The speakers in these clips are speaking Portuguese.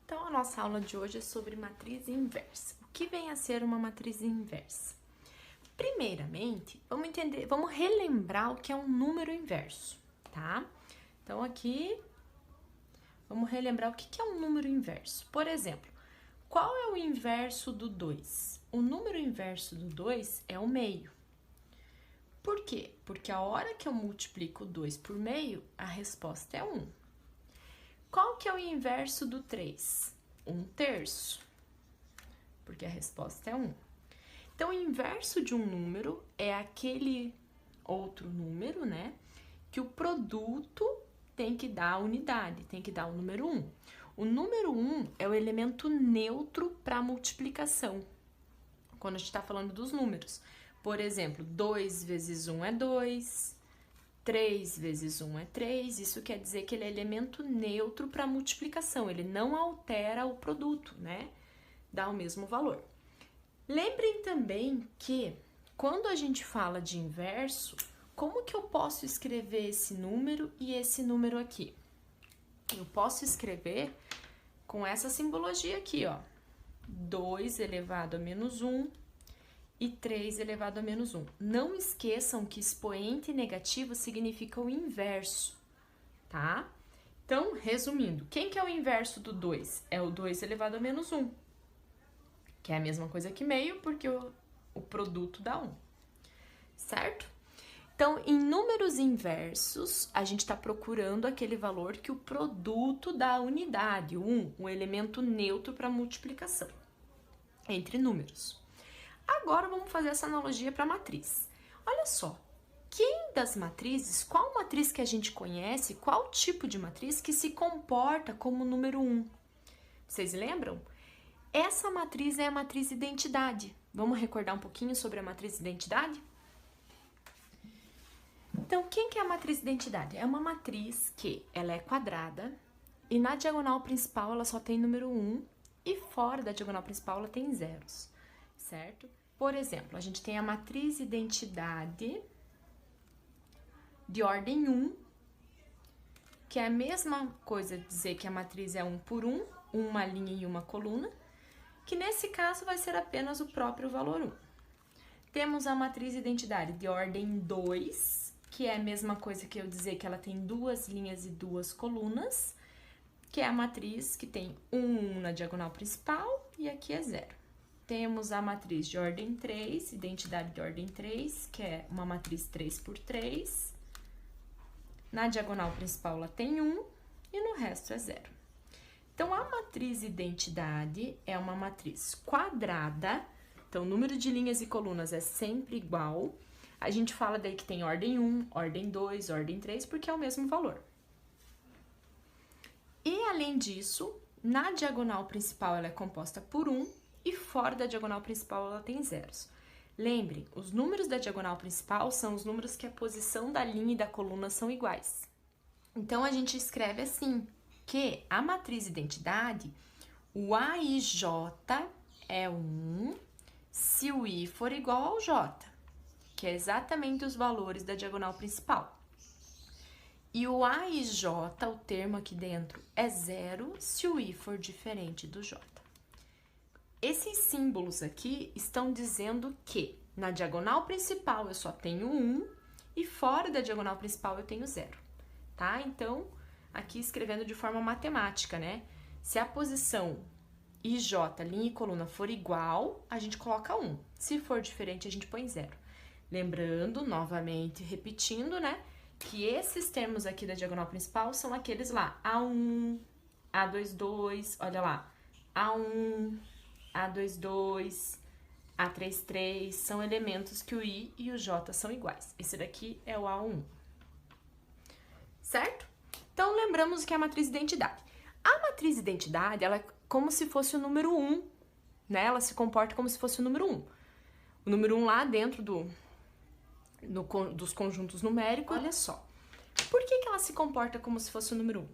Então, a nossa aula de hoje é sobre matriz inversa. O que vem a ser uma matriz inversa? Primeiramente, vamos relembrar o que é um número inverso, tá? Então, aqui, vamos relembrar o que é um número inverso. Por exemplo, qual é o inverso do 2? O número inverso do 2 é o meio. Por quê? Porque a hora que eu multiplico 2 por meio, a resposta é 1. Qual que é o inverso do 3? 1/3, porque a resposta é 1. Então, o inverso de um número é aquele outro número, né? Que o produto tem que dar a unidade, tem que dar o número 1. O número 1 é o elemento neutro para multiplicação, quando a gente está falando dos números. Por exemplo, 2 vezes 1 é 2, 3 vezes 1 é 3, isso quer dizer que ele é elemento neutro para multiplicação, ele não altera o produto, né? Dá o mesmo valor. Lembrem também que, quando a gente fala de inverso, como que eu posso escrever esse número e esse número aqui? Eu posso escrever com essa simbologia aqui, ó. 2 elevado a menos 1 e 3 elevado a menos 1. Não esqueçam que expoente negativo significa o inverso, tá? Então, resumindo, quem que é o inverso do 2? É o 2 elevado a menos 1, que é a mesma coisa que meio, porque o produto dá 1, certo? Então, em números inversos, a gente está procurando aquele valor que o produto dá a unidade, 1, um elemento neutro para multiplicação entre números. Agora, vamos fazer essa analogia para a matriz. Olha só, qual matriz que a gente conhece, qual tipo de matriz que se comporta como número 1? Vocês lembram? Essa matriz é a matriz identidade. Vamos recordar um pouquinho sobre a matriz identidade? Então, quem que é a matriz identidade? É uma matriz que ela é quadrada e na diagonal principal ela só tem número 1 e fora da diagonal principal ela tem zeros, certo? Por exemplo, a gente tem a matriz identidade de ordem 1, que é a mesma coisa dizer que a matriz é 1 por 1, uma linha e uma coluna, que nesse caso vai ser apenas o próprio valor 1. Temos a matriz identidade de ordem 2, que é a mesma coisa que eu dizer que ela tem duas linhas e duas colunas, que é a matriz que tem 1 na diagonal principal e aqui é 0. Temos a matriz de ordem 3, identidade de ordem 3, que é uma matriz 3 por 3. Na diagonal principal ela tem 1 e no resto é 0. Então, a matriz identidade é uma matriz quadrada, então o número de linhas e colunas é sempre igual. A gente fala daí que tem ordem 1, ordem 2, ordem 3, porque é o mesmo valor. E, além disso, na diagonal principal ela é composta por 1 e fora da diagonal principal ela tem zeros. Lembre, os números da diagonal principal são os números que a posição da linha e da coluna são iguais. Então, a gente escreve assim, que a matriz identidade, o A e J é 1 se o I for igual ao J, que é exatamente os valores da diagonal principal. E o A e J, o termo aqui dentro, é 0 se o I for diferente do J. Esses símbolos aqui estão dizendo que na diagonal principal eu só tenho 1 e fora da diagonal principal eu tenho 0, tá? Então, aqui escrevendo de forma matemática, né? Se a posição IJ, linha e coluna, for igual, a gente coloca 1. Se for diferente, a gente põe 0. Lembrando, novamente, repetindo, né? Que esses termos aqui da diagonal principal são aqueles lá, A1, A22, olha lá, A1, A22, A33, são elementos que o I e o J são iguais. Esse daqui é o A1, certo? Então, lembramos que é a matriz identidade. A matriz identidade, ela é como se fosse o número 1, né? Ela se comporta como se fosse o número 1. O número 1 lá dentro dos conjuntos numéricos, olha só. Por que ela se comporta como se fosse o número 1?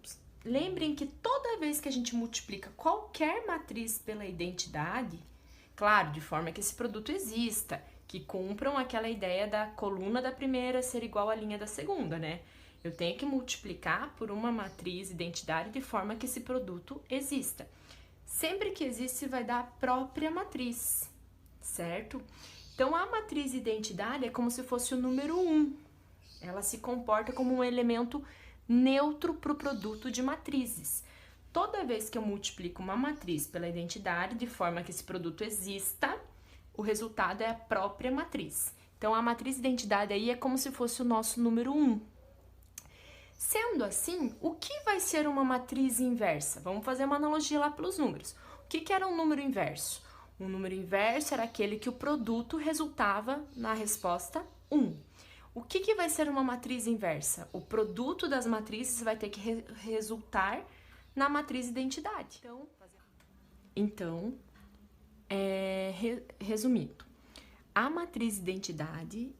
Lembrem que toda vez que a gente multiplica qualquer matriz pela identidade, claro, de forma que esse produto exista, que cumpram aquela ideia da coluna da primeira ser igual à linha da segunda, né? Eu tenho que multiplicar por uma matriz identidade de forma que esse produto exista. Sempre que existe, vai dar a própria matriz, certo? Então, a matriz identidade é como se fosse o número 1. Ela se comporta como um elemento neutro para o produto de matrizes. Toda vez que eu multiplico uma matriz pela identidade, de forma que esse produto exista, o resultado é a própria matriz. Então, a matriz identidade aí é como se fosse o nosso número 1. Sendo assim, o que vai ser uma matriz inversa? Vamos fazer uma analogia lá pelos números. O que era um número inverso? Um número inverso era aquele que o produto resultava na resposta 1. O que vai ser uma matriz inversa? O produto das matrizes vai ter que resultar na matriz identidade. Então, resumindo, a matriz identidade,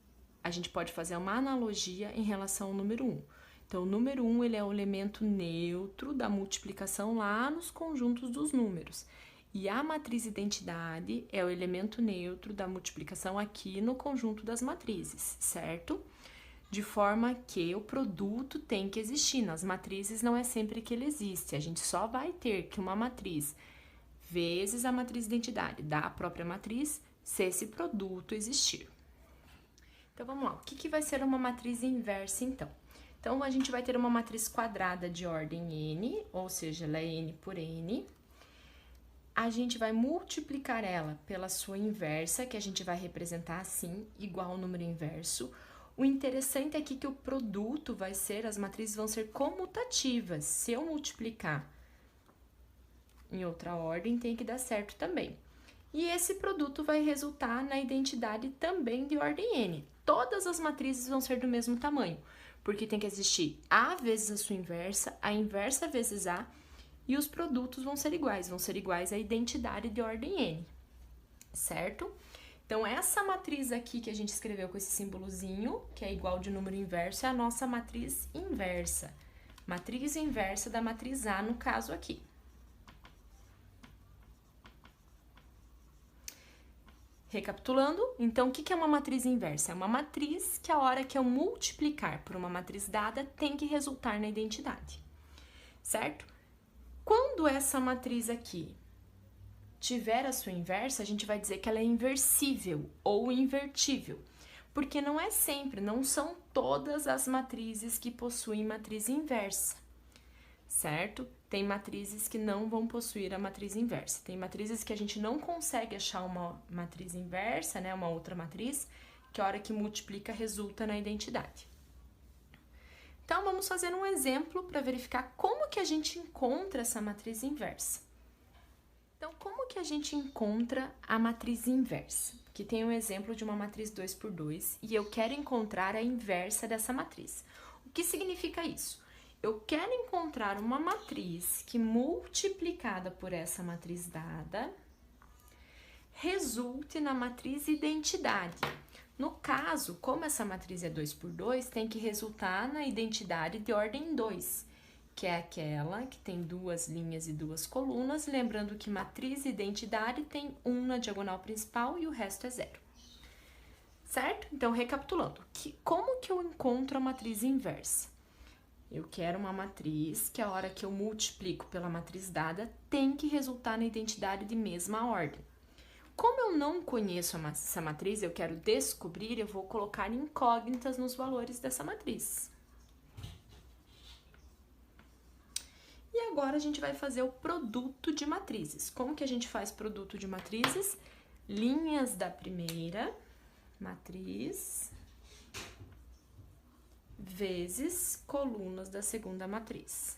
a gente pode fazer uma analogia em relação ao número 1. Então, o número 1 ele é o elemento neutro da multiplicação lá nos conjuntos dos números. E a matriz identidade é o elemento neutro da multiplicação aqui no conjunto das matrizes, certo? De forma que o produto tem que existir. Nas matrizes não é sempre que ele existe. A gente só vai ter que uma matriz vezes a matriz identidade dá a própria matriz se esse produto existir. Então, vamos lá. O que vai ser uma matriz inversa, então? Então, a gente vai ter uma matriz quadrada de ordem n, ou seja, ela é n por n. A gente vai multiplicar ela pela sua inversa, que a gente vai representar assim, igual ao número inverso. O interessante aqui é que o produto vai ser, as matrizes vão ser comutativas. Se eu multiplicar em outra ordem, tem que dar certo também. E esse produto vai resultar na identidade também de ordem n. Todas as matrizes vão ser do mesmo tamanho, porque tem que existir A vezes a sua inversa, a inversa vezes A, e os produtos vão ser iguais à identidade de ordem n, certo? Então, essa matriz aqui que a gente escreveu com esse símbolozinho, que é igual de número inverso, é a nossa matriz inversa. Matriz inversa da matriz A, no caso aqui. Recapitulando, então, o que é uma matriz inversa? É uma matriz que a hora que eu multiplicar por uma matriz dada, tem que resultar na identidade, certo? Quando essa matriz aqui tiver a sua inversa, a gente vai dizer que ela é inversível ou invertível, porque não é sempre, não são todas as matrizes que possuem matriz inversa, certo? Tem matrizes que não vão possuir a matriz inversa, tem matrizes que a gente não consegue achar uma matriz inversa, né, uma outra matriz, que a hora que multiplica resulta na identidade. Então, vamos fazer um exemplo para verificar como que a gente encontra essa matriz inversa. Então, como que a gente encontra a matriz inversa? Aqui tem um exemplo de uma matriz 2 por 2 e eu quero encontrar a inversa dessa matriz. O que significa isso? Eu quero encontrar uma matriz que, multiplicada por essa matriz dada, resulte na matriz identidade. No caso, como essa matriz é 2 por 2, tem que resultar na identidade de ordem 2, que é aquela que tem duas linhas e duas colunas, lembrando que matriz e identidade tem um na diagonal principal e o resto é 0. Certo? Então, recapitulando, como que eu encontro a matriz inversa? Eu quero uma matriz que a hora que eu multiplico pela matriz dada, tem que resultar na identidade de mesma ordem. Como eu não conheço essa matriz, eu quero descobrir, eu vou colocar incógnitas nos valores dessa matriz. E agora a gente vai fazer o produto de matrizes. Como que a gente faz produto de matrizes? Linhas da primeira matriz vezes colunas da segunda matriz.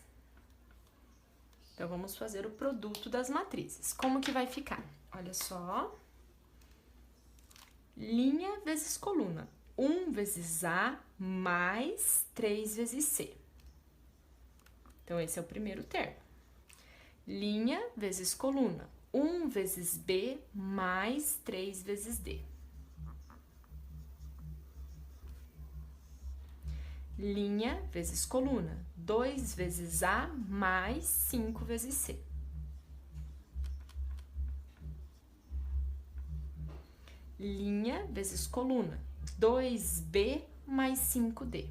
Então, vamos fazer o produto das matrizes. Como que vai ficar? Olha só. Linha vezes coluna. 1 vezes A mais 3 vezes C. Então, esse é o primeiro termo. Linha vezes coluna. 1 vezes B mais 3 vezes D. Linha vezes coluna. 2 vezes A mais 5 vezes C. Linha vezes coluna. 2B mais 5D.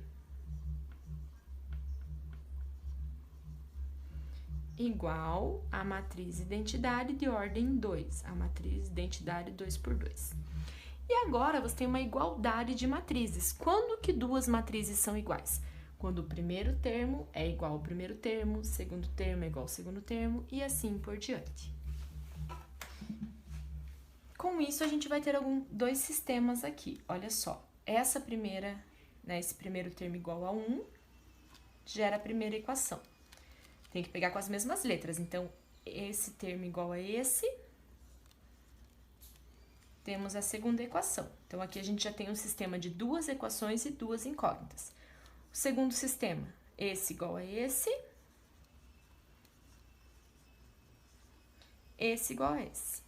igual a matriz identidade de ordem 2, a matriz identidade 2 por 2. E agora você tem uma igualdade de matrizes. Quando que duas matrizes são iguais? Quando o primeiro termo é igual ao primeiro termo, o segundo termo é igual ao segundo termo e assim por diante. Com isso, a gente vai ter dois sistemas aqui. Olha só, essa primeira, né, esse primeiro termo igual a 1 gera a primeira equação. Tem que pegar com as mesmas letras. Então, esse termo igual a esse, temos a segunda equação. Então, aqui a gente já tem um sistema de duas equações e duas incógnitas. O segundo sistema, esse igual a esse igual a esse.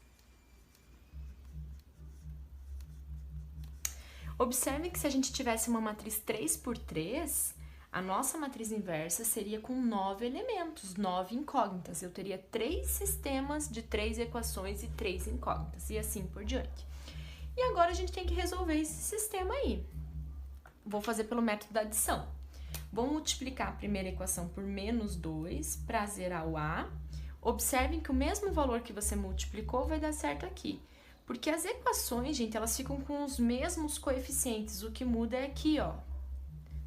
Observe que se a gente tivesse uma matriz 3 por 3, a nossa matriz inversa seria com 9 elementos, 9 incógnitas. Eu teria 3 sistemas de 3 equações e 3 incógnitas, e assim por diante. E agora a gente tem que resolver esse sistema aí. Vou fazer pelo método da adição. Vou multiplicar a primeira equação por menos 2 para zerar o A. Observem que o mesmo valor que você multiplicou vai dar certo aqui. Porque as equações, gente, elas ficam com os mesmos coeficientes. O que muda é aqui, ó,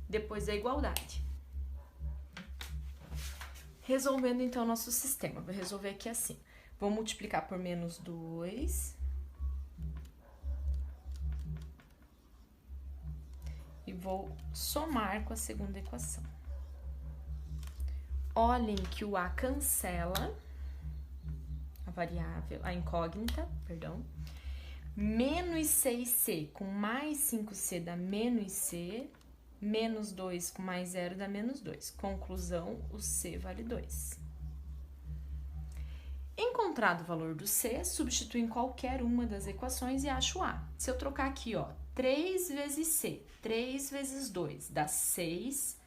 depois da igualdade. Resolvendo, então, nosso sistema. Vou resolver aqui assim. Vou multiplicar por menos 2. E vou somar com a segunda equação. Olhem que o A cancela a variável, a incógnita, perdão. Menos 6C com mais 5C dá menos C, menos 2 com mais 0 dá menos 2. Conclusão, o C vale 2. Encontrado o valor do C, substituo em qualquer uma das equações e acho o A. Se eu trocar aqui, ó, 3 vezes C, 3 vezes 2 dá 6,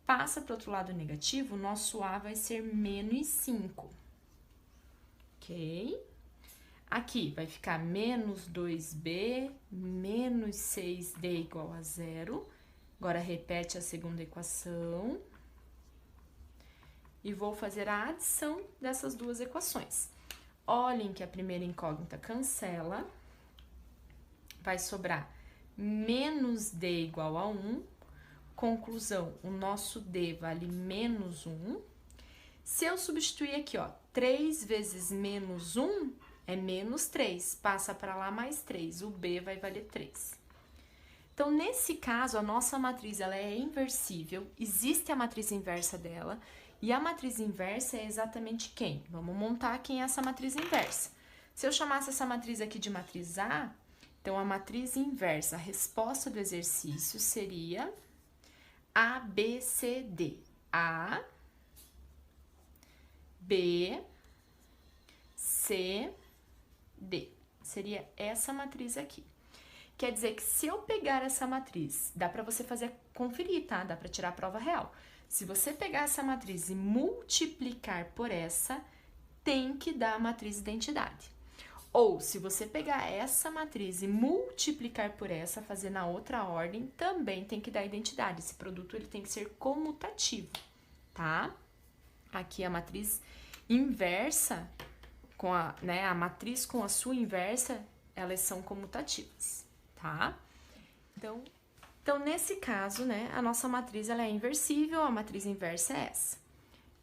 passa para o outro lado negativo, o nosso A vai ser menos 5. Ok? Aqui vai ficar menos 2B, menos 6D igual a 0. Agora, repete a segunda equação. E vou fazer a adição dessas duas equações. Olhem que a primeira incógnita cancela. Vai sobrar menos D igual a 1. Conclusão, o nosso D vale menos 1. Se eu substituir aqui, ó, 3 vezes menos 1 é menos 3. Passa para lá mais 3. O B vai valer 3. Então, nesse caso, a nossa matriz ela é inversível. Existe a matriz inversa dela. E a matriz inversa é exatamente quem? Vamos montar quem é essa matriz inversa. Se eu chamasse essa matriz aqui de matriz A, então a matriz inversa, a resposta do exercício seria A, B, C, D. A, B, C, D. Seria essa matriz aqui. Quer dizer que se eu pegar essa matriz, dá para você conferir, tá? Dá para tirar a prova real. Se você pegar essa matriz e multiplicar por essa, tem que dar a matriz identidade. Ou, se você pegar essa matriz e multiplicar por essa, fazer na outra ordem, também tem que dar identidade. Esse produto ele tem que ser comutativo, tá? Aqui a matriz inversa, a matriz com a sua inversa, elas são comutativas, tá? Então, nesse caso, né, a nossa matriz ela é inversível, a matriz inversa é essa.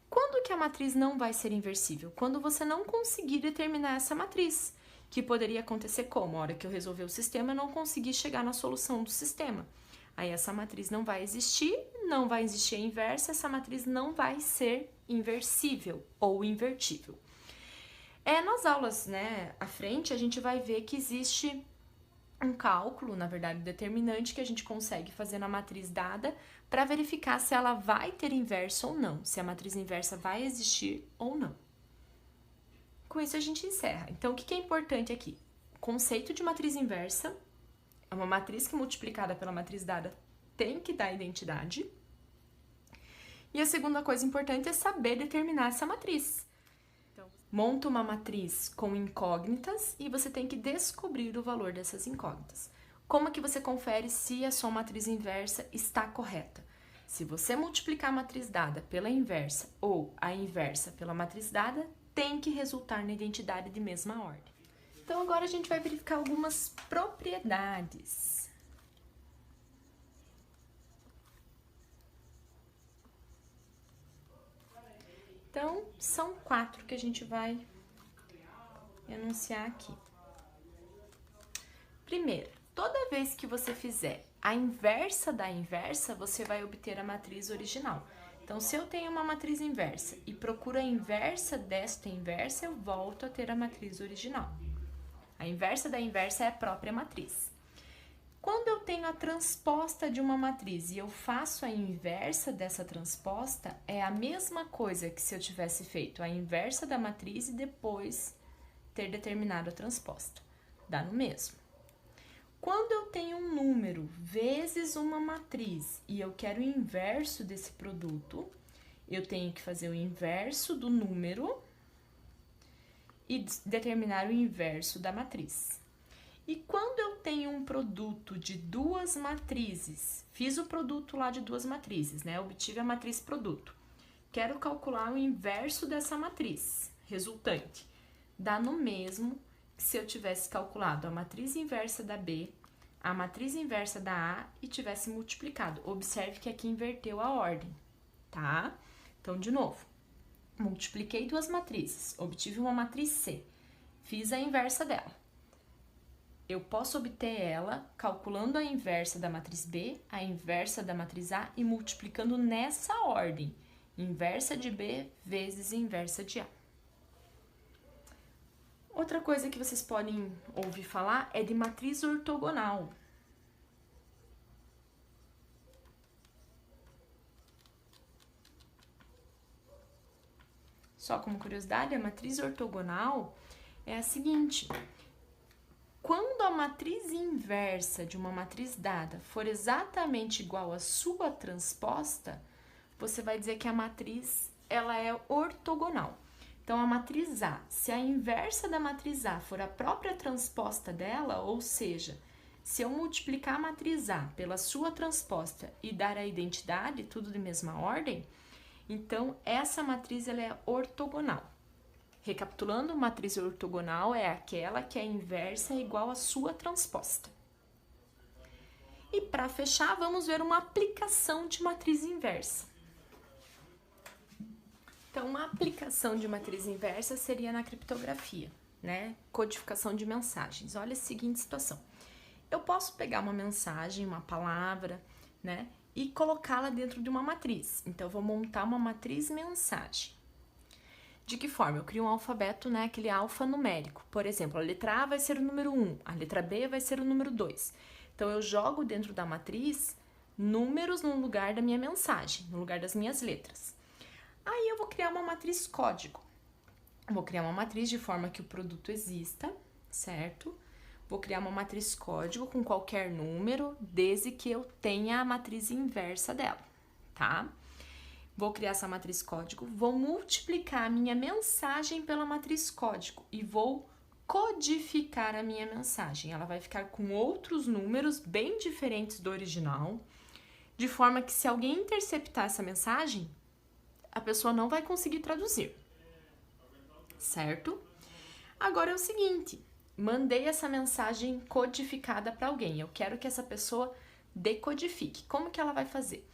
Quando que a matriz não vai ser inversível? Quando você não conseguir determinar essa matriz, que poderia acontecer como? A hora que eu resolver o sistema, eu não consegui chegar na solução do sistema. Aí essa matriz não vai existir a inversa, essa matriz não vai ser inversível ou invertível. Nas aulas, né, à frente, a gente vai ver que existe um cálculo, na verdade, determinante que a gente consegue fazer na matriz dada para verificar se ela vai ter inverso ou não, se a matriz inversa vai existir ou não. Com isso a gente encerra. Então, o que é importante aqui? O conceito de matriz inversa é uma matriz que multiplicada pela matriz dada tem que dar identidade. E a segunda coisa importante é saber determinar essa matriz. Monta uma matriz com incógnitas e você tem que descobrir o valor dessas incógnitas. Como que você confere se a sua matriz inversa está correta? Se você multiplicar a matriz dada pela inversa ou a inversa pela matriz dada, tem que resultar na identidade de mesma ordem. Então, agora a gente vai verificar algumas propriedades. Então, são 4 que a gente vai enunciar aqui. Primeiro, toda vez que você fizer a inversa da inversa, você vai obter a matriz original. Então, se eu tenho uma matriz inversa e procuro a inversa desta inversa, eu volto a ter a matriz original. A inversa da inversa é a própria matriz. Quando eu tenho a transposta de uma matriz e eu faço a inversa dessa transposta, é a mesma coisa que se eu tivesse feito a inversa da matriz e depois ter determinado a transposta. Dá no mesmo. Quando eu tenho um número vezes uma matriz e eu quero o inverso desse produto, eu tenho que fazer o inverso do número e determinar o inverso da matriz. E quando eu tenho um produto de duas matrizes, fiz o produto lá de duas matrizes, né? Obtive a matriz produto. Quero calcular o inverso dessa matriz resultante. Dá no mesmo que se eu tivesse calculado a matriz inversa da B, a matriz inversa da A e tivesse multiplicado. Observe que aqui inverteu a ordem, tá? Então, de novo, multipliquei duas matrizes, obtive uma matriz C, fiz a inversa dela. Eu posso obter ela calculando a inversa da matriz B, a inversa da matriz A e multiplicando nessa ordem, inversa de B vezes inversa de A. Outra coisa que vocês podem ouvir falar é de matriz ortogonal. Só como curiosidade, a matriz ortogonal é a seguinte: quando a matriz inversa de uma matriz dada for exatamente igual à sua transposta, você vai dizer que a matriz ela é ortogonal. Então, a matriz A, se a inversa da matriz A for a própria transposta dela, ou seja, se eu multiplicar a matriz A pela sua transposta e dar a identidade, tudo de mesma ordem, então essa matriz ela é ortogonal. Recapitulando, matriz ortogonal é aquela que a inversa é igual à sua transposta. E para fechar, vamos ver uma aplicação de matriz inversa. Então, uma aplicação de matriz inversa seria na criptografia, né? Codificação de mensagens. Olha a seguinte situação. Eu posso pegar uma mensagem, uma palavra, né? E colocá-la dentro de uma matriz. Então, eu vou montar uma matriz mensagem. De que forma? Eu crio um alfabeto, né, aquele alfanumérico. Por exemplo, a letra A vai ser o número 1, a letra B vai ser o número 2. Então, eu jogo dentro da matriz números no lugar da minha mensagem, no lugar das minhas letras. Aí, eu vou criar uma matriz código. Vou criar uma matriz de forma que o produto exista, certo? Vou criar uma matriz código com qualquer número, desde que eu tenha a matriz inversa dela, tá? Vou criar essa matriz código, vou multiplicar a minha mensagem pela matriz código e vou codificar a minha mensagem. Ela vai ficar com outros números bem diferentes do original, de forma que se alguém interceptar essa mensagem, a pessoa não vai conseguir traduzir, certo? Agora é o seguinte, mandei essa mensagem codificada para alguém, eu quero que essa pessoa decodifique. Como que ela vai fazer?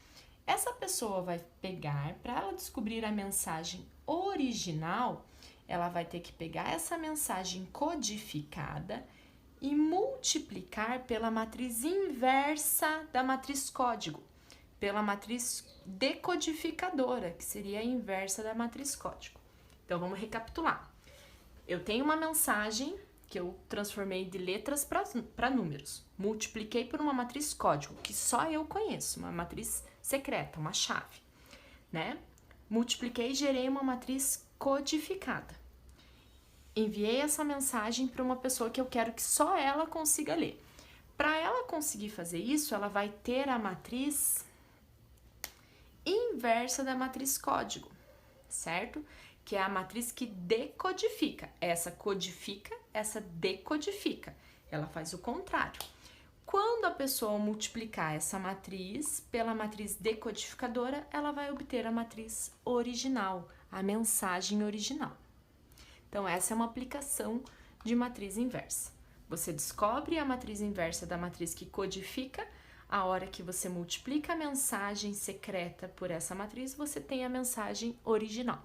Essa pessoa vai pegar, para ela descobrir a mensagem original, ela vai ter que pegar essa mensagem codificada e multiplicar pela matriz inversa da matriz código, pela matriz decodificadora, que seria a inversa da matriz código. Então, vamos recapitular. Eu tenho uma mensagem que eu transformei de letras para números. Multipliquei por uma matriz código, que só eu conheço, uma matriz secreta, uma chave, né? Multipliquei e gerei uma matriz codificada. Enviei essa mensagem para uma pessoa que eu quero que só ela consiga ler. Para ela conseguir fazer isso, ela vai ter a matriz inversa da matriz código, certo? Que é a matriz que decodifica. Essa codifica, essa decodifica. Ela faz o contrário. Quando a pessoa multiplicar essa matriz pela matriz decodificadora, ela vai obter a matriz original, a mensagem original. Então, essa é uma aplicação de matriz inversa. Você descobre a matriz inversa da matriz que codifica. A hora que você multiplica a mensagem secreta por essa matriz, você tem a mensagem original.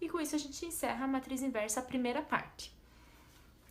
E com isso a gente encerra a matriz inversa, a primeira parte.